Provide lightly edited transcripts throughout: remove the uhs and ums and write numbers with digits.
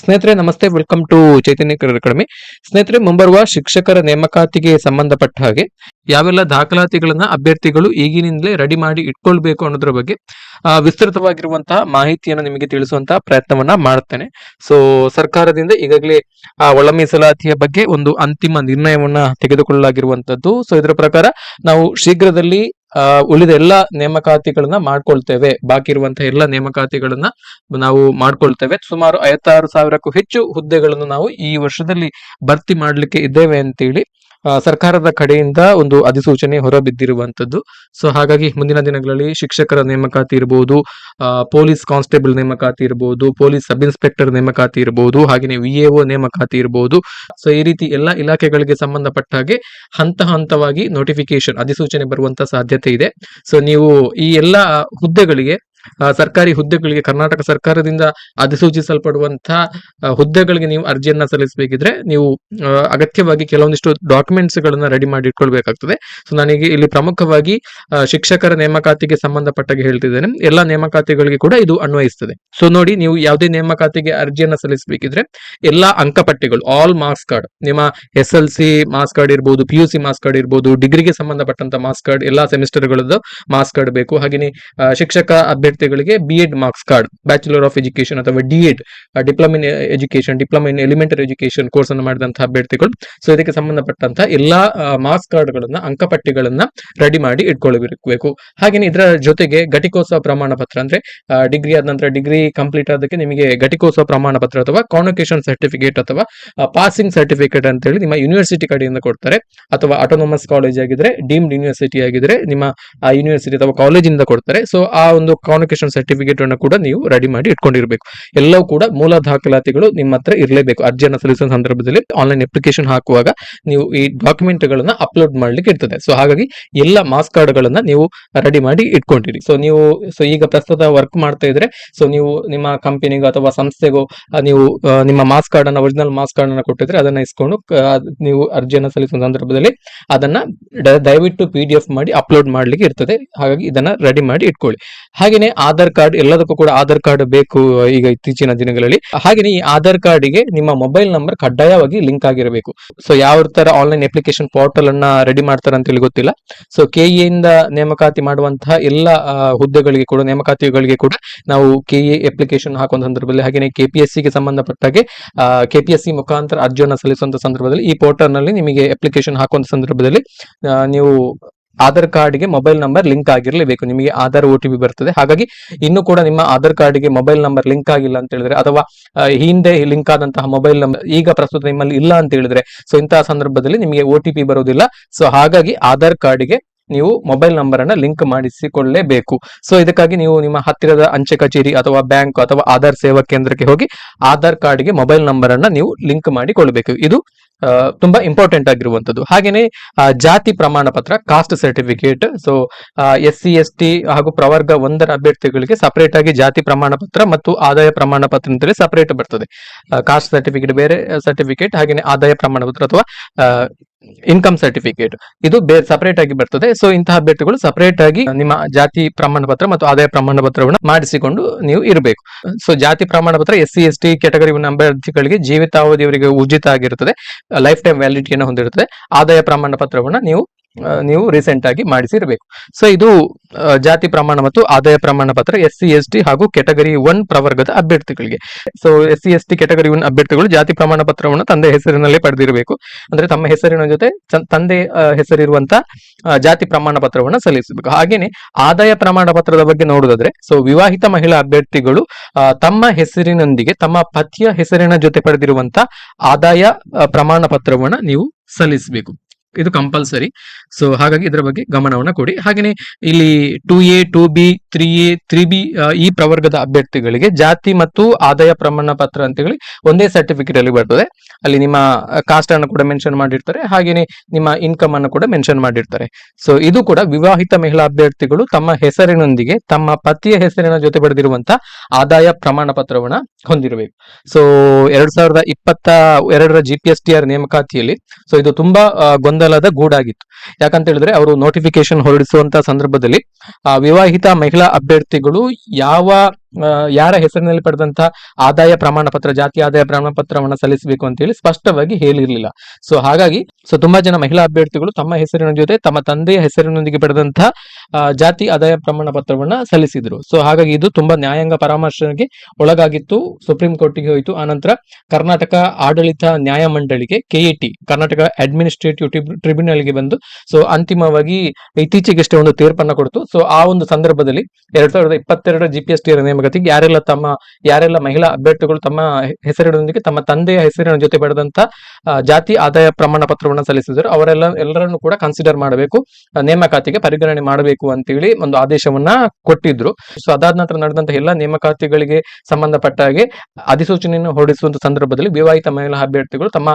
ಸ್ನೇಹಿತರೆ ನಮಸ್ತೆ, welcome to Chaitanya career academy. ಸ್ನೇಹಿತರೆ, ಮುಂಬರುವ ಶಿಕ್ಷಕರ ನೇಮಕಾತಿಗೆ ಸಂಬಂಧಪಟ್ಟ ಹಾಗೆ ಯಾವೆಲ್ಲ ದಾಖಲಾತಿಗಳನ್ನ ಅಭ್ಯರ್ಥಿಗಳು ಈಗಿನಿಂದಲೇ ರೆಡಿ ಮಾಡಿ ಇಟ್ಕೊಳ್ಬೇಕು ಅನ್ನೋದ್ರ ಬಗ್ಗೆ ವಿಸ್ತೃತವಾಗಿರುವಂತಹ ಮಾಹಿತಿಯನ್ನು ನಿಮಗೆ ತಿಳಿಸುವಂತಹ ಪ್ರಯತ್ನವನ್ನ ಮಾಡ್ತೇನೆ. ಸೊ ಸರ್ಕಾರದಿಂದ ಈಗಾಗಲೇ ಒಳ ಮೀಸಲಾತಿಯ ಬಗ್ಗೆ ಒಂದು ಅಂತಿಮ ನಿರ್ಣಯವನ್ನ ತೆಗೆದುಕೊಳ್ಳಲಾಗಿರುವಂತದ್ದು. ಸೊ ಇದರ ಪ್ರಕಾರ ನಾವು ಶೀಘ್ರದಲ್ಲಿ ಉಳಿದ ಎಲ್ಲಾ ನೇಮಕಾತಿಗಳನ್ನ ಮಾಡ್ಕೊಳ್ತೇವೆ. ಬಾಕಿ ಇರುವಂತಹ ಎಲ್ಲಾ ನೇಮಕಾತಿಗಳನ್ನ ನಾವು ಮಾಡ್ಕೊಳ್ತೇವೆ. ಸುಮಾರು 56,000ಕ್ಕೂ ಹೆಚ್ಚು ಹುದ್ದೆಗಳನ್ನು ನಾವು ಈ ವರ್ಷದಲ್ಲಿ ಭರ್ತಿ ಮಾಡ್ಲಿಕ್ಕೆ ಇದ್ದೇವೆ ಅಂತೇಳಿ ಸರ್ಕಾರದ ಕಡೆಯಿಂದ ಒಂದು ಅಧಿಸೂಚನೆ ಹೊರಬಿದ್ದಿರುವಂತದ್ದು. ಸೊ ಹಾಗಾಗಿ ಮುಂದಿನ ದಿನಗಳಲ್ಲಿ ಶಿಕ್ಷಕರ ನೇಮಕಾತಿ ಇರಬಹುದು, ಪೊಲೀಸ್ ಕಾನ್ಸ್ಟೇಬಲ್ ನೇಮಕಾತಿ ಇರಬಹುದು, ಪೊಲೀಸ್ ಸಬ್ ಇನ್ಸ್ಪೆಕ್ಟರ್ ನೇಮಕಾತಿ ಇರಬಹುದು, ಹಾಗೆಯೇ ವಿಎಒ ನೇಮಕಾತಿ ಇರಬಹುದು. ಸೊ ಈ ರೀತಿ ಎಲ್ಲಾ ಇಲಾಖೆಗಳಿಗೆ ಸಂಬಂಧಪಟ್ಟ ಹಾಗೆ ಹಂತ ಹಂತವಾಗಿ ನೋಟಿಫಿಕೇಶನ್ ಅಧಿಸೂಚನೆ ಬರುವಂತ ಸಾಧ್ಯತೆ ಇದೆ. ಸೊ ನೀವು ಈ ಎಲ್ಲಾ ಹುದ್ದೆಗಳಿಗೆ ಸರ್ಕಾರಿ ಹುದ್ದೆಗಳಿಗೆ ಕರ್ನಾಟಕ ಸರ್ಕಾರದಿಂದ ಅಧಿಸೂಚಿಸಲ್ಪಡುವಂತಹ ಹುದ್ದೆಗಳಿಗೆ ನೀವು ಅರ್ಜಿಯನ್ನ ಸಲ್ಲಿಸಬೇಕಿದ್ರೆ ನೀವು ಅಗತ್ಯವಾಗಿ ಕೆಲವೊಂದಿಷ್ಟು ಡಾಕ್ಯುಮೆಂಟ್ಸ್ ಗಳನ್ನ ರೆಡಿ ಮಾಡಿ ಇಟ್ಕೊಳ್ಬೇಕಾಗ್ತದೆ. ಸೊ ನನಗೆ ಇಲ್ಲಿ ಪ್ರಮುಖವಾಗಿ ಶಿಕ್ಷಕರ ನೇಮಕಾತಿಗೆ ಸಂಬಂಧಪಟ್ಟಾಗೆ ಹೇಳ್ತಿದ್ದೇನೆ. ಎಲ್ಲಾ ನೇಮಕಾತಿಗಳಿಗೆ ಕೂಡ ಇದು ಅನ್ವಯಿಸ್ತದೆ. ಸೊ ನೋಡಿ, ನೀವು ಯಾವುದೇ ನೇಮಕಾತಿಗೆ ಅರ್ಜಿಯನ್ನ ಸಲ್ಲಿಸಬೇಕಿದ್ರೆ ಎಲ್ಲಾ ಅಂಕಪಟ್ಟಿಗಳು, ಆಲ್ ಮಾರ್ಕ್ಸ್ ಕಾರ್ಡ್, ನಿಮ್ಮ SLC ಮಾರ್ಕ್ಸ್ ಕಾರ್ಡ್ ಇರ್ಬೋದು, PUC ಮಾರ್ಕ್ಸ್ ಕಾರ್ಡ್ ಇರ್ಬೋದು, ಡಿಗ್ರಿಗೆ ಸಂಬಂಧಪಟ್ಟಂತ ಮಾರ್ಕ್ಸ್ ಕಾರ್ಡ್, ಎಲ್ಲಾ ಸೆಮಿಸ್ಟರ್ಗಳದ್ದು ಮಾರ್ಕ್ಸ್ ಕಾರ್ಡ್ ಬೇಕು. ಹಾಗೆಯೇ ಶಿಕ್ಷಕ ಅಭ್ಯರ್ಥಿಗಳಿಗೆ BEd marks card, bachelor of education ಅಥವಾ DEd diploma in education, diploma in elementary education course ಅನ್ನು ಮಾಡಿದಂತಹ ಅಭ್ಯರ್ಥಿಗಳು ಸೊ ಇದಕ್ಕೆ ಸಂಬಂಧಪಟ್ಟಂತಹ ಎಲ್ಲಾ ಮಾರ್ಕ್ಸ್ ಕಾರ್ಡ್ ಗಳನ್ನ, ಅಂಕಪಟ್ಟಿಗಳನ್ನ ರೆಡಿ ಮಾಡಿ ಇಟ್ಕೊಳ್ಬೇಕು. ಹಾಗೆಯೇ ಇದರ ಜೊತೆಗೆ ಘಟಿಕೋತ್ಸವ ಪ್ರಮಾಣ ಪತ್ರ, ಅಂದ್ರೆ ಡಿಗ್ರಿ ಆದ ನಂತರ ಡಿಗ್ರಿ ಕಂಪ್ಲೀಟ್ ಆದಕ್ಕೆ ನಿಮಗೆ ಘಟಿಕೋತ್ಸವ ಪ್ರಮಾಣ ಪತ್ರ ಅಥವಾ ಕಾನ್ವೊಕೇಶನ್ ಸರ್ಟಿಫಿಕೇಟ್ ಅಥವಾ ಪಾಸಿಂಗ್ ಸರ್ಟಿಫಿಕೇಟ್ ಅಂತ ಹೇಳಿ ನಿಮ್ಮ ಯೂನಿವರ್ಸಿಟಿ ಕಡೆಯಿಂದ ಕೊಡ್ತಾರೆ. ಅಥವಾ ಆಟೋನಮಸ್ ಕಾಲೇಜ್ ಆಗಿದ್ರೆ, ಡೀಮ್ಡ್ ಯೂನಿವರ್ಸಿಟಿ ಆಗಿದ್ರೆ ನಿಮ್ಮ ಆ ಯೂನಿವರ್ಸಿಟಿ ಅಥವಾ ಕಾಲೇಜಿಂದ ಕೊಡ್ತಾರೆ. ಸೊ ಆ ಒಂದು ಕಾನ್ವೊಕೇಶನ್ ಸರ್ಟಿಫಿಕೇಟ್ ಅನ್ನು ಕೂಡ ನೀವು ರೆಡಿ ಮಾಡಿ ಇಟ್ಕೊಂಡಿರ್ಬೇಕು. ಎಲ್ಲವೂ ಕೂಡ ಮೂಲ ದಾಖಲಾತಿಗಳು ನಿಮ್ಮ ಹತ್ರ ಇರಲೇಬೇಕು. ಅರ್ಜಿಯನ್ನು ಸಲ್ಲಿಸುವ ಸಂದರ್ಭದಲ್ಲಿ ಆನ್ಲೈನ್ ಅಪ್ಲಿಕೇಶನ್ ಹಾಕುವಾಗ ನೀವು ಈ ಡಾಕ್ಯುಮೆಂಟ್ ಗಳನ್ನ ಅಪ್ಲೋಡ್ ಮಾಡ್ಲಿಕ್ಕೆ ಇರ್ತದೆ. ಸೊ ಹಾಗಾಗಿ ಎಲ್ಲ ಮಾರ್ಕ್ಸ್ ಕಾರ್ಡ್ ಗಳನ್ನ ನೀವು ರೆಡಿ ಮಾಡಿ ಇಟ್ಕೊಂಡಿರಿ. ಸೊ ಈಗ ಪ್ರಸ್ತುತ ವರ್ಕ್ ಮಾಡ್ತಾ ಇದ್ರೆ ಸೊ ನೀವು ನಿಮ್ಮ ಕಂಪನಿಗೋ ಅಥವಾ ಸಂಸ್ಥೆಗೋ ನೀವು ನಿಮ್ಮ ಮಾರ್ಕ್ಸ್ ಕಾರ್ಡ್ ಅನ್ನ, ಒರಿಜಿನಲ್ ಮಾರ್ಕ್ಸ್ ಕಾರ್ಡ್ ಅನ್ನ ಕೊಟ್ಟಿದ್ರೆ ಅದನ್ನ ಇಸ್ಕೊಂಡು ನೀವು ಅರ್ಜಿಯನ್ನು ಸಲ್ಲಿಸುವ ಸಂದರ್ಭದಲ್ಲಿ ಅದನ್ನ ದಯವಿಟ್ಟು PDF ಮಾಡಿ ಅಪ್ಲೋಡ್ ಮಾಡ್ಲಿಕ್ಕೆ ಇರ್ತದೆ. ಹಾಗಾಗಿ ಇದನ್ನ ರೆಡಿ ಮಾಡಿ ಇಟ್ಕೊಳ್ಳಿ. ಹಾಗೇನೆ ಆಧಾರ್ ಕಾರ್ಡ್, ಎಲ್ಲದಕ್ಕೂ ಕೂಡ ಆಧಾರ್ ಕಾರ್ಡ್ ಬೇಕು ಈಗ ಇತ್ತೀಚಿನ ದಿನಗಳಲ್ಲಿ. ಹಾಗೇನೆ ಈ ಆಧಾರ್ ಕಾರ್ಡ್ ಗೆ ನಿಮ್ಮ ಮೊಬೈಲ್ ನಂಬರ್ ಕಡ್ಡಾಯವಾಗಿ ಲಿಂಕ್ ಆಗಿರಬೇಕು. ಸೊ ಯಾವ ತರ ಆನ್ಲೈನ್ ಅಪ್ಲಿಕೇಶನ್ ಪೋರ್ಟಲ್ ಅನ್ನ ರೆಡಿ ಮಾಡ್ತಾರೆ ಅಂತ ಹೇಳಿ ಗೊತ್ತಿಲ್ಲ. ಸೊ KE ಇಂದ ನೇಮಕಾತಿ ಮಾಡುವಂತಹ ಎಲ್ಲ ಹುದ್ದೆಗಳಿಗೆ ಕೂಡ, ನೇಮಕಾತಿಗಳಿಗೆ ಕೂಡ ನಾವು KE ಅಪ್ಲಿಕೇಶನ್ ಹಾಕುವ ಸಂದರ್ಭದಲ್ಲಿ, ಹಾಗೇನೆ KPSC ಗೆ ಸಂಬಂಧಪಟ್ಟಾಗೆ KPSC ಮುಖಾಂತರ ಅರ್ಜಿಯನ್ನು ಸಲ್ಲಿಸುವಂತ ಸಂದರ್ಭದಲ್ಲಿ ಈ ಪೋರ್ಟಲ್ ನಲ್ಲಿ ನಿಮಗೆ ಅಪ್ಲಿಕೇಶನ್ ಹಾಕುವಂತ ಸಂದರ್ಭದಲ್ಲಿ ನೀವು ಆಧಾರ್ ಕಾರ್ಡ್ಗೆ ಮೊಬೈಲ್ ನಂಬರ್ ಲಿಂಕ್ ಆಗಿರಲೇಬೇಕು. ನಿಮಗೆ ಆಧಾರ್ OTP ಬರ್ತದೆ. ಹಾಗಾಗಿ ಇನ್ನು ಕೂಡ ನಿಮ್ಮ ಆಧಾರ್ ಕಾರ್ಡ್ಗೆ ಮೊಬೈಲ್ ನಂಬರ್ ಲಿಂಕ್ ಆಗಿಲ್ಲ ಅಂತ ಹೇಳಿದ್ರೆ, ಅಥವಾ ಹಿಂದೆ ಲಿಂಕ್ ಆದಂತಹ ಮೊಬೈಲ್ ನಂಬರ್ ಈಗ ಪ್ರಸ್ತುತ ನಿಮ್ಮಲ್ಲಿ ಇಲ್ಲ ಅಂತ ಹೇಳಿದ್ರೆ, ಸೊ ಇಂತಹ ಸಂದರ್ಭದಲ್ಲಿ ನಿಮಗೆ OTP ಬರೋದಿಲ್ಲ. ಸೊ ಹಾಗಾಗಿ ಆಧಾರ್ ಕಾರ್ಡ್ಗೆ ನೀವು ಮೊಬೈಲ್ ನಂಬರ್ ಅನ್ನ ಲಿಂಕ್ ಮಾಡಿಸಿಕೊಳ್ಳಲೇಬೇಕು. ಸೊ ಇದಕ್ಕಾಗಿ ನೀವು ನಿಮ್ಮ ಹತ್ತಿರದ ಅಂಚೆ ಕಚೇರಿ ಅಥವಾ ಬ್ಯಾಂಕ್ ಅಥವಾ ಆಧಾರ್ ಸೇವಾ ಕೇಂದ್ರಕ್ಕೆ ಹೋಗಿ ಆಧಾರ್ ಕಾರ್ಡ್ಗೆ ಮೊಬೈಲ್ ನಂಬರ್ ಅನ್ನ ನೀವು ಲಿಂಕ್ ಮಾಡಿಕೊಳ್ಳಬೇಕು. ಇದು ತುಂಬಾ ಇಂಪಾರ್ಟೆಂಟ್ ಆಗಿರುವಂತದ್ದು. ಹಾಗೇನೆ ಜಾತಿ ಪ್ರಮಾಣ ಪತ್ರ, caste certificate. So SC ST ಹಾಗೂ ಪ್ರವರ್ಗ 1ರ ಅಭ್ಯರ್ಥಿಗಳಿಗೆ ಸಪರೇಟ್ ಆಗಿ ಜಾತಿ ಪ್ರಮಾಣ ಪತ್ರ ಮತ್ತು ಆದಾಯ ಪ್ರಮಾಣ ಪತ್ರ ಅಂತೇಳಿ ಸಪರೇಟ್ ಬರ್ತದೆ. ಕಾಸ್ಟ್ ಸರ್ಟಿಫಿಕೇಟ್ ಬೇರೆ ಸರ್ಟಿಫಿಕೇಟ್, ಹಾಗೇನೆ ಆದಾಯ ಪ್ರಮಾಣ ಪತ್ರ ಅಥವಾ ಇನ್ಕಮ್ ಸರ್ಟಿಫಿಕೇಟ್ ಇದು ಬೇರೆ ಸಪರೇಟ್ ಆಗಿ ಬರ್ತದೆ. ಸೊ ಇಂತಹ ಅಭ್ಯರ್ಥಿಗಳು ಸಪರೇಟ್ ಆಗಿ ನಿಮ್ಮ ಜಾತಿ ಪ್ರಮಾಣ ಪತ್ರ ಮತ್ತು ಆದಾಯ ಪ್ರಮಾಣ ಪತ್ರವನ್ನು ಮಾಡಿಸಿಕೊಂಡು ನೀವು ಇರಬೇಕು. ಸೊ ಜಾತಿ ಪ್ರಮಾಣ ಪತ್ರ SC ST ಕ್ಯಾಟಗರಿ ಅಭ್ಯರ್ಥಿಗಳಿಗೆ ಜೀವಿತಾವಧಿಯವರಿಗೆ ಉಚಿತ ಆಗಿರುತ್ತದೆ, ಲೈಫ್ ಟೈಮ್ ವ್ಯಾಲಿಡಿಟಿಯನ್ನು ಹೊಂದಿರುತ್ತದೆ. ಆದಾಯ ಪ್ರಮಾಣ ಪತ್ರವನ್ನು ನೀವು ರೀಸೆಂಟ್ ಆಗಿ ಮಾಡಿಸಿರಬೇಕು. ಸೊ ಇದು ಜಾತಿ ಪ್ರಮಾಣ ಮತ್ತು ಆದಾಯ ಪ್ರಮಾಣ ಪತ್ರ SC ST ಹಾಗೂ ಕ್ಯಾಟಗರಿ 1 ಪ್ರವರ್ಗದ ಅಭ್ಯರ್ಥಿಗಳಿಗೆ. ಸೊ SC ST ಕ್ಯಾಟಗರಿ 1 ಅಭ್ಯರ್ಥಿಗಳು ಜಾತಿ ಪ್ರಮಾಣ ಪತ್ರವನ್ನು ತಂದೆ ಹೆಸರಿನಲ್ಲೇ ಪಡೆದಿರಬೇಕು. ಅಂದ್ರೆ ತಮ್ಮ ಹೆಸರಿನ ಜೊತೆ ತಂದೆ ಹೆಸರಿರುವಂತ ಜಾತಿ ಪ್ರಮಾಣ ಪತ್ರವನ್ನು ಸಲ್ಲಿಸಬೇಕು. ಹಾಗೇನೆ ಆದಾಯ ಪ್ರಮಾಣ ಪತ್ರದ ಬಗ್ಗೆ ನೋಡುವುದಾದ್ರೆ, ಸೊ ವಿವಾಹಿತ ಮಹಿಳಾ ಅಭ್ಯರ್ಥಿಗಳು ತಮ್ಮ ಹೆಸರಿನೊಂದಿಗೆ ತಮ್ಮ ಪತಿಯ ಹೆಸರಿನ ಜೊತೆ ಪಡೆದಿರುವಂತ ಆದಾಯ ಪ್ರಮಾಣ ಪತ್ರವನ್ನು ನೀವು ಸಲ್ಲಿಸಬೇಕು. ಇದು ಕಂಪಲ್ಸರಿ. ಸೊ ಹಾಗಾಗಿ ಇದರ ಬಗ್ಗೆ ಗಮನವನ್ನು ಕೊಡಿ. ಹಾಗೆಯೇ ಇಲ್ಲಿ 2A 2B 3A 3B ಈ ಪ್ರವರ್ಗದ ಅಭ್ಯರ್ಥಿಗಳಿಗೆ ಜಾತಿ ಮತ್ತು ಆದಾಯ ಪ್ರಮಾಣ ಪತ್ರ ಅಂತ ಹೇಳಿ ಒಂದೇ ಸರ್ಟಿಫಿಕೇಟ್ ಅಲ್ಲಿ ಬರ್ತದೆ. ಅಲ್ಲಿ ನಿಮ್ಮ ಕಾಸ್ಟ್ ಅನ್ನು ಕೂಡ ಮೆನ್ಷನ್ ಮಾಡಿರ್ತಾರೆ, ಹಾಗೇನೆ ನಿಮ್ಮ ಇನ್ಕಮ್ ಅನ್ನು ಕೂಡ ಮೆನ್ಷನ್ ಮಾಡಿರ್ತಾರೆ. ಸೊ ಇದು ಕೂಡ ವಿವಾಹಿತ ಮಹಿಳಾ ಅಭ್ಯರ್ಥಿಗಳು ತಮ್ಮ ಹೆಸರಿನೊಂದಿಗೆ ತಮ್ಮ ಪತಿಯ ಹೆಸರಿನ ಜೊತೆ ಪಡೆದಿರುವಂತ ಆದಾಯ ಪ್ರಮಾಣ ಪತ್ರವನ್ನ ಹೊಂದಿರಬೇಕು. ಸೊ 2022ರ GPSTR ನೇಮಕಾತಿಯಲ್ಲಿ ಸೊ ಇದು ತುಂಬಾ ಗೊಂದಲದ ಗೂಡಾಗಿತ್ತು. ಯಾಕಂತ ಹೇಳಿದ್ರೆ ಅವರು ನೋಟಿಫಿಕೇಶನ್ ಹೊರಡಿಸುವಂತ ಸಂದರ್ಭದಲ್ಲಿ ವಿವಾಹಿತ ಮಹಿಳಾ ಅಭ್ಯರ್ಥಿಗಳು ಯಾವ ಯಾರ ಹೆಸರಿನಲ್ಲಿ ಪಡೆದಂತಹ ಆದಾಯ ಪ್ರಮಾಣ ಪತ್ರ, ಜಾತಿ ಆದಾಯ ಪ್ರಮಾಣ ಪತ್ರವನ್ನ ಸಲ್ಲಿಸಬೇಕು ಅಂತ ಹೇಳಿ ಸ್ಪಷ್ಟವಾಗಿ ಹೇಳಿರ್ಲಿಲ್ಲ. ಸೊ ಹಾಗಾಗಿ ತುಂಬಾ ಜನ ಮಹಿಳಾ ಅಭ್ಯರ್ಥಿಗಳು ತಮ್ಮ ಹೆಸರಿನ ಜೊತೆ ತಮ್ಮ ತಂದೆಯ ಹೆಸರಿನೊಂದಿಗೆ ಪಡೆದಂತಹ ಜಾತಿ ಆದಾಯ ಪ್ರಮಾಣ ಪತ್ರವನ್ನ ಸಲ್ಲಿಸಿದ್ರು. ಸೊ ಹಾಗಾಗಿ ಇದು ತುಂಬಾ ನ್ಯಾಯಾಂಗ ಪರಾಮರ್ಶೆಗೆ ಒಳಗಾಗಿತ್ತು, ಸುಪ್ರೀಂ ಕೋರ್ಟ್ಗೆ ಹೋಯಿತು. ಆನಂತರ ಕರ್ನಾಟಕ ಆಡಳಿತ ನ್ಯಾಯಮಂಡಳಿಗೆ, KAT ಕರ್ನಾಟಕ ಅಡ್ಮಿನಿಸ್ಟ್ರೇಟಿವ್ ಟ್ರಿಬ್ಯುನಲ್ಗೆ ಬಂದು ಸೊ ಅಂತಿಮವಾಗಿ ಇತ್ತೀಚೆಗಷ್ಟೇ ಒಂದು ತೀರ್ಪನ್ನು ಕೊಡ್ತು. ಸೊ ಆ ಒಂದು ಸಂದರ್ಭದಲ್ಲಿ 2022 GPST ನೇಮಕಾತಿಗೆ ಯಾರೆಲ್ಲ ಮಹಿಳಾ ಅಭ್ಯರ್ಥಿಗಳು ತಮ್ಮ ಹೆಸರಿನೊಂದಿಗೆ ತಮ್ಮ ತಂದೆಯ ಹೆಸರಿನ ಜೊತೆ ಪಡೆದಂತ ಜಾತಿ ಆದಾಯ ಪ್ರಮಾಣ ಪತ್ರವನ್ನು ಸಲ್ಲಿಸಿದರು ಎಲ್ಲರನ್ನು ಕೂಡ ಕನ್ಸಿಡರ್ ಮಾಡಬೇಕು, ನೇಮಕಾತಿಗೆ ಪರಿಗಣನೆ ಮಾಡಬೇಕು ಅಂತೇಳಿ ಒಂದು ಆದೇಶವನ್ನ ಕೊಟ್ಟಿದ್ರು. ಸೊ ಅದಾದ ನಂತರ ನಡೆದಂತಹ ಎಲ್ಲ ನೇಮಕಾತಿಗಳಿಗೆ ಸಂಬಂಧಪಟ್ಟ ಹಾಗೆ ಅಧಿಸೂಚನೆಯನ್ನು ಹೊರಡಿಸುವಂತ ಸಂದರ್ಭದಲ್ಲಿ ವಿವಾಹಿತ ಮಹಿಳಾ ಅಭ್ಯರ್ಥಿಗಳು ತಮ್ಮ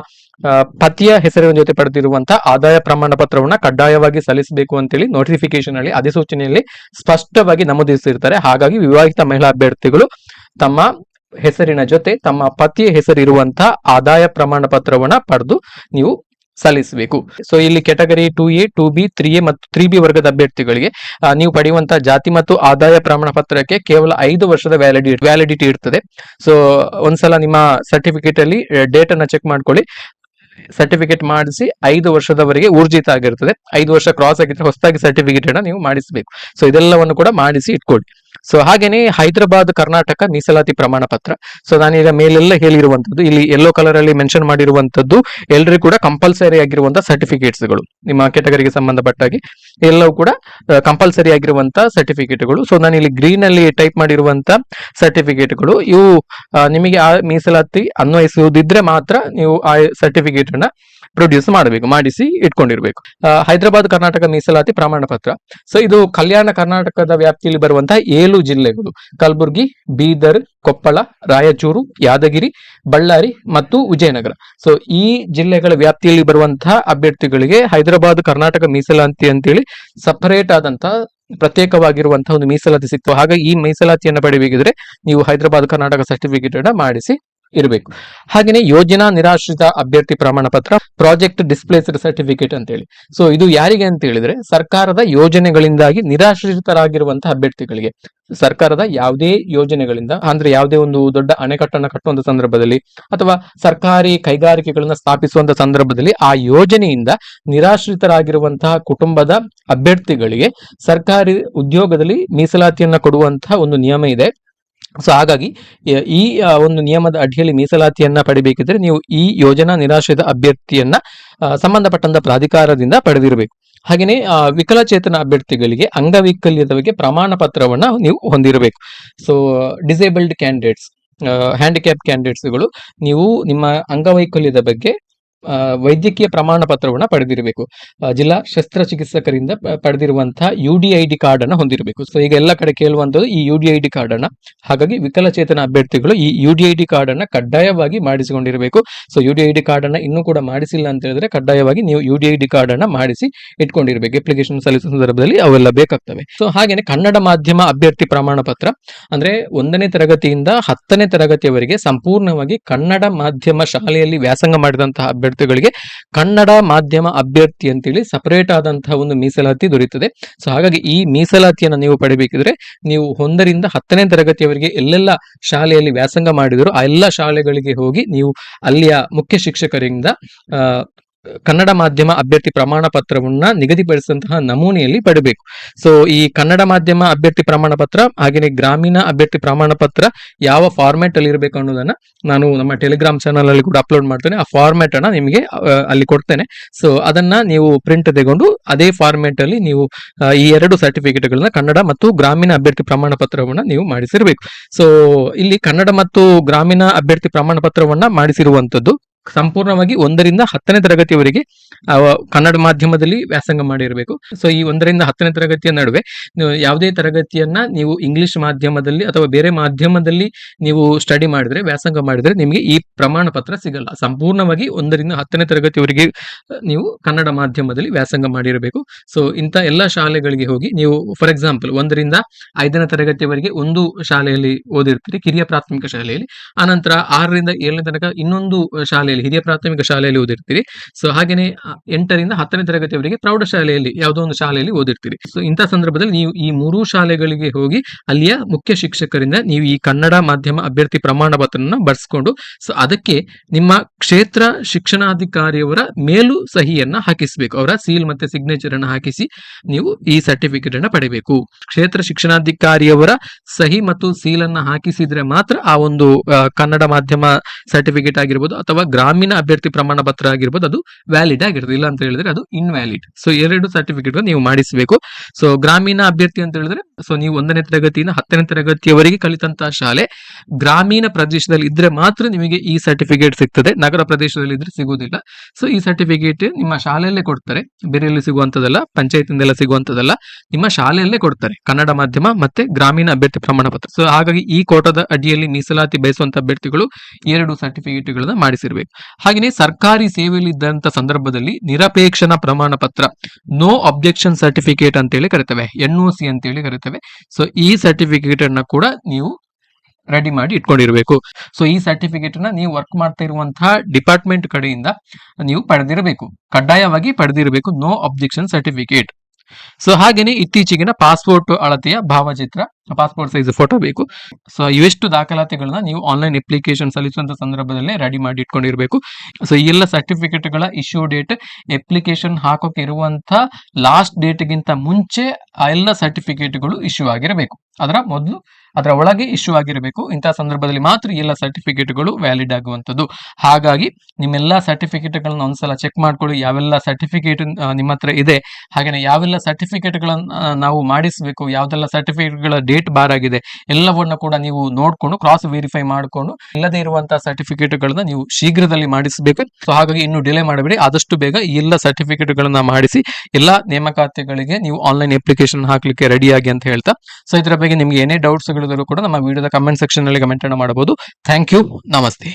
ಪತಿಯ ಹೆಸರಿನ ಜೊತೆ ಪಡೆದಿರುವಂತಹ ಆದಾಯ ಪ್ರಮಾಣ ಪತ್ರವನ್ನ ಕಡ್ಡಾಯವಾಗಿ ಸಲ್ಲಿಸಬೇಕು ಅಂತೇಳಿ ನೋಟಿಫಿಕೇಶನ್ ಅಲ್ಲಿ ಅಧಿಸೂಚನೆಯಲ್ಲಿ ಸ್ಪಷ್ಟವಾಗಿ ನಮೂದಿಸಿರ್ತಾರೆ. ಹಾಗಾಗಿ ವಿವಾಹಿತ ಮಹಿಳಾ ಅಭ್ಯರ್ಥಿಗಳು ತಮ್ಮ ಹೆಸರಿನ ಜೊತೆ ತಮ್ಮ ಪತಿಯ ಹೆಸರಿರುವಂತಹ ಆದಾಯ ಪ್ರಮಾಣ ಪತ್ರವನ್ನ ಪಡೆದು ನೀವು ಸಲ್ಲಿಸಬೇಕು. ಸೊ ಇಲ್ಲಿ ಕ್ಯಾಟಗರಿ 2A, 2B, 3A ಮತ್ತು 3B ವರ್ಗದ ಅಭ್ಯರ್ಥಿಗಳಿಗೆ ನೀವು ಪಡೆಯುವಂತಹ ಜಾತಿ ಮತ್ತು ಆದಾಯ ಪ್ರಮಾಣ ಪತ್ರಕ್ಕೆ ಕೇವಲ 5 ವರ್ಷದ ವ್ಯಾಲಿಡಿಟಿ ಇರ್ತದೆ. ಸೊ ಒಂದ್ಸಲ ನಿಮ್ಮ ಸರ್ಟಿಫಿಕೇಟ್ ಅಲ್ಲಿ ಡೇಟ್ ಅನ್ನ ಚೆಕ್ ಮಾಡ್ಕೊಳ್ಳಿ. ಸರ್ಟಿಫಿಕೇಟ್ ಮಾಡಿಸಿ 5 ವರ್ಷದವರೆಗೆ ಊರ್ಜಿತ ಆಗಿರ್ತದೆ. 5 ವರ್ಷ ಕ್ರಾಸ್ ಆಗಿದ್ರೆ ಹೊಸದಾಗಿ ಸರ್ಟಿಫಿಕೇಟ್ ಅನ್ನ ನೀವು ಮಾಡಿಸಬೇಕು. ಸೊ ಇದೆಲ್ಲವನ್ನು ಕೂಡ ಮಾಡಿಸಿ ಇಟ್ಕೊಳ್ಳಿ. ಸೊ ಹಾಗೇನೆ ಹೈದರಾಬಾದ್ ಕರ್ನಾಟಕ ಮೀಸಲಾತಿ ಪ್ರಮಾಣ ಪತ್ರ. ಸೊ ನಾನೀಗ ಮೇಲೆಲ್ಲ ಹೇಳಿರುವಂತದ್ದು, ಇಲ್ಲಿ ಯೆಲ್ಲೋ ಕಲರ್ ಅಲ್ಲಿ ಮೆನ್ಷನ್ ಮಾಡಿರುವಂತದ್ದು ಎಲ್ಲರಿಗೂ ಕೂಡ ಕಂಪಲ್ಸರಿ ಆಗಿರುವಂತಹ ಸರ್ಟಿಫಿಕೇಟ್ಸ್ಗಳು. ನಿಮ್ಮ ಕ್ಯಾಟಗರಿಗೆ ಸಂಬಂಧಪಟ್ಟಾಗಿ ಎಲ್ಲವೂ ಕೂಡ ಕಂಪಲ್ಸರಿ ಆಗಿರುವಂತಹ ಸರ್ಟಿಫಿಕೇಟ್ಗಳು. ಸೊ ನಾನು ಇಲ್ಲಿ ಗ್ರೀನ್ ಅಲ್ಲಿ ಟೈಪ್ ಮಾಡಿರುವಂತ ಸರ್ಟಿಫಿಕೇಟ್ಗಳು, ಇವು ನಿಮಗೆ ಆ ಮೀಸಲಾತಿ ಅನ್ವಯಿಸುವುದಿದ್ರೆ ಮಾತ್ರ ನೀವು ಆ ಸರ್ಟಿಫಿಕೇಟ್ ಅನ್ನ ಪ್ರೊಡ್ಯೂಸ್ ಮಾಡಬೇಕು, ಮಾಡಿಸಿ ಇಟ್ಕೊಂಡಿರ್ಬೇಕು. ಹೈದರಾಬಾದ್ ಕರ್ನಾಟಕ ಮೀಸಲಾತಿ ಪ್ರಮಾಣ ಪತ್ರ. ಸೊ ಇದು ಕಲ್ಯಾಣ ಕರ್ನಾಟಕದ ವ್ಯಾಪ್ತಿಯಲ್ಲಿ ಬರುವಂತಹ 7 ಜಿಲ್ಲೆಗಳು: ಕಲಬುರಗಿ, ಬೀದರ್, ಕೊಪ್ಪಳ, ರಾಯಚೂರು, ಯಾದಗಿರಿ, ಬಳ್ಳಾರಿ ಮತ್ತು ವಿಜಯನಗರ. ಸೊ ಈ ಜಿಲ್ಲೆಗಳ ವ್ಯಾಪ್ತಿಯಲ್ಲಿ ಬರುವಂತಹ ಅಭ್ಯರ್ಥಿಗಳಿಗೆ ಹೈದರಾಬಾದ್ ಕರ್ನಾಟಕ ಮೀಸಲಾತಿ ಅಂತೇಳಿ ಸಪರೇಟ್ ಆದಂತಹ ಪ್ರತ್ಯೇಕವಾಗಿರುವಂತಹ ಒಂದು ಮೀಸಲಾತಿ ಸಿಕ್ತು. ಹಾಗಾಗಿ ಈ ಮೀಸಲಾತಿಯನ್ನು ಪಡೆಯಬೇಕಿದ್ರೆ ನೀವು ಹೈದರಾಬಾದ್ ಕರ್ನಾಟಕ ಸರ್ಟಿಫಿಕೇಟ್ ಅನ್ನ ಮಾಡಿಸಿ ಇರಬೇಕು. ಹಾಗೆಯೇ ಯೋಜನಾ ನಿರಾಶ್ರಿತ ಅಭ್ಯರ್ಥಿ ಪ್ರಮಾಣ ಪತ್ರ, ಪ್ರಾಜೆಕ್ಟ್ ಡಿಸ್ಪ್ಲೇಸ್ಡ್ ಸರ್ಟಿಫಿಕೇಟ್ ಅಂತೇಳಿ. ಸೊ ಇದು ಯಾರಿಗೆ ಅಂತ ಹೇಳಿದ್ರೆ ಸರ್ಕಾರದ ಯೋಜನೆಗಳಿಂದಾಗಿ ನಿರಾಶ್ರಿತರಾಗಿರುವಂತಹ ಅಭ್ಯರ್ಥಿಗಳಿಗೆ. ಸರ್ಕಾರದ ಯಾವುದೇ ಯೋಜನೆಗಳಿಂದ, ಅಂದ್ರೆ ಯಾವುದೇ ಒಂದು ದೊಡ್ಡ ಅಣೆಕಟ್ಟನ್ನು ಕಟ್ಟುವಂತ ಸಂದರ್ಭದಲ್ಲಿ ಅಥವಾ ಸರ್ಕಾರಿ ಕೈಗಾರಿಕೆಗಳನ್ನ ಸ್ಥಾಪಿಸುವಂತ ಸಂದರ್ಭದಲ್ಲಿ ಆ ಯೋಜನೆಯಿಂದ ನಿರಾಶ್ರಿತರಾಗಿರುವಂತಹ ಕುಟುಂಬದ ಅಭ್ಯರ್ಥಿಗಳಿಗೆ ಸರ್ಕಾರಿ ಉದ್ಯೋಗದಲ್ಲಿ ಮೀಸಲಾತಿಯನ್ನ ಕೊಡುವಂತಹ ಒಂದು ನಿಯಮ ಇದೆ. ಸೊ ಹಾಗಾಗಿ ಈ ಒಂದು ನಿಯಮದ ಅಡಿಯಲ್ಲಿ ಮೀಸಲಾತಿಯನ್ನ ಪಡಿಬೇಕಿದ್ರೆ ನೀವು ಈ ಯೋಜನಾ ನಿರಾಶ್ರಿತ ಅಭ್ಯರ್ಥಿಯನ್ನ ಸಂಬಂಧಪಟ್ಟಂತ ಪ್ರಾಧಿಕಾರದಿಂದ ಪಡೆದಿರಬೇಕು. ಹಾಗೆಯೇ ವಿಕಲಚೇತನ ಅಭ್ಯರ್ಥಿಗಳಿಗೆ, ಅಂಗವೈಕಲ್ಯದ ಬಗ್ಗೆ ಪ್ರಮಾಣ ಪತ್ರವನ್ನ ನೀವು ಹೊಂದಿರಬೇಕು. ಸೊ ಡಿಸೇಬಲ್ಡ್ ಕ್ಯಾಂಡಿಡೇಟ್ಸ್, ಹ್ಯಾಂಡಿಕ್ಯಾಪ್ ಕ್ಯಾಂಡಿಡೇಟ್ಸ್ಗಳು ನೀವು ನಿಮ್ಮ ಅಂಗವೈಕಲ್ಯದ ಬಗ್ಗೆ ವೈದ್ಯಕೀಯ ಪ್ರಮಾಣ ಪತ್ರವನ್ನ ಪಡೆದಿರಬೇಕು. ಜಿಲ್ಲಾ ಶಸ್ತ್ರಚಿಕಿತ್ಸಕರಿಂದ ಪಡೆದಿರುವಂತಹ UDID ಕಾರ್ಡ್ ಅನ್ನ ಹೊಂದಿರಬೇಕು. ಸೊ ಈಗ ಎಲ್ಲ ಕಡೆ ಕೇಳುವಂತದ್ದು ಈ UDID ಕಾರ್ಡ್ ಅನ್ನ. ಹಾಗಾಗಿ ವಿಕಲಚೇತನ ಅಭ್ಯರ್ಥಿಗಳು ಈ UDID ಕಾರ್ಡ್ ಅನ್ನ ಕಡ್ಡಾಯವಾಗಿ ಮಾಡಿಸಿಕೊಂಡಿರಬೇಕು. ಸೊ UDID ಕಾರ್ಡ್ ಅನ್ನ ಇನ್ನೂ ಕೂಡ ಮಾಡಿಸಿಲ್ಲ ಅಂತ ಹೇಳಿದ್ರೆ ಕಡ್ಡಾಯವಾಗಿ ನೀವು UDID ಕಾರ್ಡ್ ಅನ್ನ ಮಾಡಿಸಿ ಇಟ್ಕೊಂಡಿರ್ಬೇಕು. ಅಪ್ಲಿಕೇಶನ್ ಸಲ್ಲಿಸುವ ಸಂದರ್ಭದಲ್ಲಿ ಅವೆಲ್ಲ ಬೇಕಾಗ್ತವೆ. ಸೊ ಹಾಗೇನೆ ಕನ್ನಡ ಮಾಧ್ಯಮ ಅಭ್ಯರ್ಥಿ ಪ್ರಮಾಣ ಪತ್ರ, ಅಂದ್ರೆ 1ನೇ ತರಗತಿಯಿಂದ 10ನೇ ತರಗತಿಯವರೆಗೆ ಸಂಪೂರ್ಣವಾಗಿ ಕನ್ನಡ ಮಾಧ್ಯಮ ಶಾಲೆಯಲ್ಲಿ ವ್ಯಾಸಂಗ ಮಾಡಿದಂತಹ ಅಭ್ಯರ್ಥಿಗಳಿಗೆ ಕನ್ನಡ ಮಾಧ್ಯಮ ಅಭ್ಯರ್ಥಿ ಅಂತೇಳಿ ಸಪರೇಟ್ ಆದಂತಹ ಒಂದು ಮೀಸಲಾತಿ ದೊರೆಯುತ್ತದೆ. ಸೊ ಹಾಗಾಗಿ ಈ ಮೀಸಲಾತಿಯನ್ನು ನೀವು ಪಡಿಬೇಕಿದ್ರೆ ನೀವು 1ರಿಂದ 10ನೇ ತರಗತಿಯವರೆಗೆ ಎಲ್ಲೆಲ್ಲ ಶಾಲೆಯಲ್ಲಿ ವ್ಯಾಸಂಗ ಮಾಡಿದ್ರು ಆ ಎಲ್ಲ ಶಾಲೆಗಳಿಗೆ ಹೋಗಿ ನೀವು ಅಲ್ಲಿಯ ಮುಖ್ಯ ಶಿಕ್ಷಕರಿಂದ ಕನ್ನಡ ಮಾಧ್ಯಮ ಅಭ್ಯರ್ಥಿ ಪ್ರಮಾಣ ಪತ್ರವನ್ನ ನಿಗದಿಪಡಿಸಿದಂತಹ ನಮೂನೆಯಲ್ಲಿ ಪಡಬೇಕು. ಸೊ ಈ ಕನ್ನಡ ಮಾಧ್ಯಮ ಅಭ್ಯರ್ಥಿ ಪ್ರಮಾಣ ಪತ್ರ ಹಾಗೆಯೇ ಗ್ರಾಮೀಣ ಅಭ್ಯರ್ಥಿ ಪ್ರಮಾಣ ಪತ್ರ ಯಾವ ಫಾರ್ಮ್ಯಾಟ್ ಅಲ್ಲಿ ಇರಬೇಕು ಅನ್ನೋದನ್ನ ನಾನು ನಮ್ಮ ಟೆಲಿಗ್ರಾಮ್ ಚಾನಲ್ ಅಲ್ಲಿ ಕೂಡ ಅಪ್ಲೋಡ್ ಮಾಡ್ತೇನೆ. ಆ ಫಾರ್ಮ್ಯಾಟ್ ಅನ್ನ ನಿಮಗೆ ಅಲ್ಲಿ ಕೊಡ್ತೇನೆ. ಸೊ ಅದನ್ನ ನೀವು ಪ್ರಿಂಟ್ ತೆಗೆದು ಅದೇ ಫಾರ್ಮ್ಯಾಟ್ ಅಲ್ಲಿ ನೀವು ಈ 2 ಸರ್ಟಿಫಿಕೇಟ್ಗಳನ್ನ ಕನ್ನಡ ಮತ್ತು ಗ್ರಾಮೀಣ ಅಭ್ಯರ್ಥಿ ಪ್ರಮಾಣ ಪತ್ರವನ್ನ ನೀವು ಮಾಡಿಸಿರ್ಬೇಕು. ಸೊ ಇಲ್ಲಿ ಕನ್ನಡ ಮತ್ತು ಗ್ರಾಮೀಣ ಅಭ್ಯರ್ಥಿ ಪ್ರಮಾಣ ಪತ್ರವನ್ನ ಮಾಡಿಸಿರುವಂತದ್ದು ಸಂಪೂರ್ಣವಾಗಿ 1ರಿಂದ 10ನೇ ತರಗತಿಯವರೆಗೆ ಕನ್ನಡ ಮಾಧ್ಯಮದಲ್ಲಿ ವ್ಯಾಸಂಗ ಮಾಡಿರಬೇಕು. ಸೊ ಈ 1ರಿಂದ 10ನೇ ತರಗತಿಯ ನಡುವೆ ಯಾವುದೇ ತರಗತಿಯನ್ನ ನೀವು ಇಂಗ್ಲಿಷ್ ಮಾಧ್ಯಮದಲ್ಲಿ ಅಥವಾ ಬೇರೆ ಮಾಧ್ಯಮದಲ್ಲಿ ನೀವು ಸ್ಟಡಿ ಮಾಡಿದ್ರೆ, ವ್ಯಾಸಂಗ ಮಾಡಿದ್ರೆ ನಿಮಗೆ ಈ ಪ್ರಮಾಣ ಪತ್ರ ಸಿಗಲ್ಲ. ಸಂಪೂರ್ಣವಾಗಿ 1ರಿಂದ 10ನೇ ತರಗತಿಯವರೆಗೆ ನೀವು ಕನ್ನಡ ಮಾಧ್ಯಮದಲ್ಲಿ ವ್ಯಾಸಂಗ ಮಾಡಿರಬೇಕು. ಸೊ ಇಂಥ ಎಲ್ಲ ಶಾಲೆಗಳಿಗೆ ಹೋಗಿ ನೀವು ಫಾರ್ ಎಕ್ಸಾಂಪಲ್ 1ರಿಂದ 5ನೇ ತರಗತಿಯವರೆಗೆ ಒಂದು ಶಾಲೆಯಲ್ಲಿ ಓದಿರ್ತೀರಿ, ಕಿರಿಯ ಪ್ರಾಥಮಿಕ ಶಾಲೆಯಲ್ಲಿ. ಆನಂತರ 6ರಿಂದ 7ನೇ ತನಕ ಇನ್ನೊಂದು ಶಾಲೆಯಲ್ಲಿ ಶಾಲೆಯಲ್ಲಿ, ಹಿರಿಯ ಪ್ರಾಥಮಿಕ ಶಾಲೆಯಲ್ಲಿ ಓದಿರ್ತೀರಿ. ಸೊ ಹಾಗೇನೆ 8ರಿಂದ 10ನೇ ತರಗತಿಯವರೆಗೆ ಪ್ರೌಢಶಾಲೆಯಲ್ಲಿ ಯಾವುದೋ ಒಂದು ಶಾಲೆಯಲ್ಲಿ ಓದಿರ್ತೀರಿ. ಸೊ ಇಂಥ ಸಂದರ್ಭದಲ್ಲಿ ನೀವು ಈ 3 ಶಾಲೆಗಳಿಗೆ ಹೋಗಿ ಅಲ್ಲಿಯ ಮುಖ್ಯ ಶಿಕ್ಷಕರಿಂದ ನೀವು ಈ ಕನ್ನಡ ಮಾಧ್ಯಮ ಅಭ್ಯರ್ಥಿ ಪ್ರಮಾಣ ಪತ್ರನ ಬರ್ಸ್ಕೊಂಡು, ಸೊ ಅದಕ್ಕೆ ನಿಮ್ಮ ಕ್ಷೇತ್ರ ಶಿಕ್ಷಣಾಧಿಕಾರಿಯವರ ಮೇಲು ಸಹಿಯನ್ನ ಹಾಕಿಸಬೇಕು. ಅವರ ಸೀಲ್ ಮತ್ತೆ ಸಿಗ್ನೇಚರ್ ಅನ್ನ ಹಾಕಿಸಿ ನೀವು ಈ ಸರ್ಟಿಫಿಕೇಟ್ ಅನ್ನ ಪಡಿಬೇಕು. ಕ್ಷೇತ್ರ ಶಿಕ್ಷಣಾಧಿಕಾರಿಯವರ ಸಹಿ ಮತ್ತು ಸೀಲ್ ಅನ್ನ ಹಾಕಿಸಿದ್ರೆ ಮಾತ್ರ ಆ ಒಂದು ಕನ್ನಡ ಮಾಧ್ಯಮ ಸರ್ಟಿಫಿಕೇಟ್ ಆಗಿರ್ಬೋದು ಅಥವಾ ಗ್ರಾಮೀಣ ಅಭ್ಯರ್ಥಿ ಪ್ರಮಾಣ ಪತ್ರ ಆಗಿರ್ಬೋದು ಅದು ವ್ಯಾಲಿಡ್ ಆಗಿರುತ್ತೆ. ಇಲ್ಲ ಅಂತ ಹೇಳಿದ್ರೆ ಅದು ಇನ್ವ್ಯಾಲಿಡ್. ಸೊ 2 ಸರ್ಟಿಫಿಕೇಟ್ ನೀವು ಮಾಡಿಸಬೇಕು. ಸೊ ಗ್ರಾಮೀಣ ಅಭ್ಯರ್ಥಿ ಅಂತ ಹೇಳಿದ್ರೆ ಸೊ ನೀವು 1ನೇ ತರಗತಿಯಿಂದ 10ನೇ ತರಗತಿಯವರೆಗೆ ಕಲಿತಂತಹ ಶಾಲೆ ಗ್ರಾಮೀಣ ಪ್ರದೇಶದಲ್ಲಿ ಇದ್ರೆ ಮಾತ್ರ ನಿಮಗೆ ಈ ಸರ್ಟಿಫಿಕೇಟ್ ಸಿಗ್ತದೆ. ನಗರ ಪ್ರದೇಶದಲ್ಲಿ ಇದ್ರೆ ಸಿಗುವುದಿಲ್ಲ. ಸೊ ಈ ಸರ್ಟಿಫಿಕೇಟ್ ನಿಮ್ಮ ಶಾಲೆಯಲ್ಲೇ ಕೊಡ್ತಾರೆ, ಬೇರೆಯಲ್ಲಿ ಸಿಗುವಂತದಲ್ಲ, ಪಂಚಾಯತಿಂದೆಲ್ಲ ಸಿಗುವಂತದಲ್ಲ, ನಿಮ್ಮ ಶಾಲೆಯಲ್ಲೇ ಕೊಡ್ತಾರೆ ಕನ್ನಡ ಮಾಧ್ಯಮ ಮತ್ತೆ ಗ್ರಾಮೀಣ ಅಭ್ಯರ್ಥಿ ಪ್ರಮಾಣ ಪತ್ರ. ಸೊ ಹಾಗಾಗಿ ಈ ಕೋಟಾದ ಅಡಿಯಲ್ಲಿ ಮೀಸಲಾತಿ ಬಯಸುವಂತ ಅಭ್ಯರ್ಥಿಗಳು 2 ಸರ್ಟಿಫಿಕೇಟ್ ಗಳನ್ನ ಮಾಡಿಸಿರ್ಬೇಕು. ಹಾಗೆಯೇ ಸರ್ಕಾರಿ ಸೇವೆಯಲ್ಲಿ ಇದ್ದಂತ ಸಂದರ್ಭದಲ್ಲಿ ನಿರಪೇಕ್ಷಣ ಪ್ರಮಾಣ ಪತ್ರ, ನೋ ಅಬ್ಜೆಕ್ಷನ್ ಸರ್ಟಿಫಿಕೇಟ್ ಅಂತೇಳಿ ಕರಿತೇವೆ, NOC ಅಂತೇಳಿ ಕರಿತೇವೆ. ಸೊ ಈ ಸರ್ಟಿಫಿಕೇಟ್ ಅನ್ನ ಕೂಡ ನೀವು ರೆಡಿ ಮಾಡಿ ಇಟ್ಕೊಂಡಿರ್ಬೇಕು. ಸೊ ಈ ಸರ್ಟಿಫಿಕೇಟ್ ನ ನೀವು ವರ್ಕ್ ಮಾಡ್ತಾ ಇರುವಂತಹ ಡಿಪಾರ್ಟ್ಮೆಂಟ್ ಕಡೆಯಿಂದ ನೀವು ಪಡೆದಿರಬೇಕು, ಕಡ್ಡಾಯವಾಗಿ ಪಡೆದಿರಬೇಕು ನೋ ಅಬ್ಜೆಕ್ಷನ್ ಸರ್ಟಿಫಿಕೇಟ್. ಸೊ ಹಾಗೇನೆ ಇತ್ತೀಚೆಗಿನ ಪಾಸ್ಪೋರ್ಟ್ ಅಳತೆಯ ಭಾವಚಿತ್ರ, ಪಾಸ್ಪೋರ್ಟ್ ಸೈಜ್ ಫೋಟೋ ಬೇಕು. ಸೊ ಇವೆಷ್ಟು ದಾಖಲಾತಿಗಳನ್ನ ನೀವು ಆನ್ಲೈನ್ ಅಪ್ಲಿಕೇಶನ್ ಸಲ್ಲಿಸುವಂತ ಸಂದರ್ಭದಲ್ಲೇ ರೆಡಿ ಮಾಡಿ ಇಟ್ಕೊಂಡಿರ್ಬೇಕು. ಸೊ ಈ ಎಲ್ಲ ಸರ್ಟಿಫಿಕೇಟ್ ಗಳ ಇಶ್ಯೂ ಡೇಟ್, ಅಪ್ಲಿಕೇಶನ್ ಹಾಕೋಕೆ ಇರುವಂತ ಲಾಸ್ಟ್ ಡೇಟ್ ಗಿಂತ ಮುಂಚೆ ಆ ಎಲ್ಲ ಸರ್ಟಿಫಿಕೇಟ್ಗಳು ಇಶ್ಯೂ ಆಗಿರಬೇಕು. ಅದರ ಒಳಗೆ ಇಶ್ಯೂ ಆಗಿರಬೇಕು. ಇಂತಹ ಸಂದರ್ಭದಲ್ಲಿ ಮಾತ್ರ ಎಲ್ಲ ಸರ್ಟಿಫಿಕೇಟ್ಗಳು ವ್ಯಾಲಿಡ್ ಆಗುವಂಥದ್ದು. ಹಾಗಾಗಿ ನಿಮ್ಮೆಲ್ಲ ಸರ್ಟಿಫಿಕೇಟ್ಗಳನ್ನ ಒಂದ್ಸಲ ಚೆಕ್ ಮಾಡ್ಕೊಳ್ಳಿ, ಯಾವೆಲ್ಲ ಸರ್ಟಿಫಿಕೇಟ್ ನಿಮ್ಮ ಹತ್ರ ಇದೆ, ಹಾಗೆ ಯಾವೆಲ್ಲ ಸರ್ಟಿಫಿಕೇಟ್ಗಳನ್ನ ನಾವು ಮಾಡಿಸಬೇಕು, ಯಾವ್ದೆಲ್ಲ ಸರ್ಟಿಫಿಕೇಟ್ಗಳ ಡೇಟ್ ಬಾರ್ ಆಗಿದೆ, ಎಲ್ಲವನ್ನ ಕೂಡ ನೀವು ನೋಡ್ಕೊಂಡು ಕ್ರಾಸ್ ವೆರಿಫೈ ಮಾಡಿಕೊಂಡು ಇಲ್ಲದೇ ಇರುವಂತಹ ಸರ್ಟಿಫಿಕೇಟ್ಗಳನ್ನ ನೀವು ಶೀಘ್ರದಲ್ಲಿ ಮಾಡಿಸಬೇಕು. ಸೊ ಹಾಗಾಗಿ ಇನ್ನು ಡಿಲೇ ಮಾಡಬೇಡಿ, ಆದಷ್ಟು ಬೇಗ ಈ ಎಲ್ಲ ಸರ್ಟಿಫಿಕೇಟ್ಗಳನ್ನ ಮಾಡಿಸಿ ಎಲ್ಲಾ ನೇಮಕಾತಿಗಳಿಗೆ ನೀವು ಆನ್ಲೈನ್ ಅಪ್ಲಿಕೇಶನ್ ಹಾಕ್ಲಿಕ್ಕೆ ರೆಡಿ ಆಗಿ ಅಂತ ಹೇಳ್ತಾ, ಸೊ ಇದರ ಬಗ್ಗೆ ನಿಮ್ಗೆ ಏನೇ ಡೌಟ್ಸ್ ಗಳಿದ್ರು ಕೂಡ ನಮ್ಮ ವಿಡಿಯೋದ ಕಮೆಂಟ್ ಸೆಕ್ಷನ್ ನಲ್ಲಿ ಕಮೆಂಟ್ ಮಾಡಬಹುದು. ಥ್ಯಾಂಕ್ ಯು, ನಮಸ್ತೆ.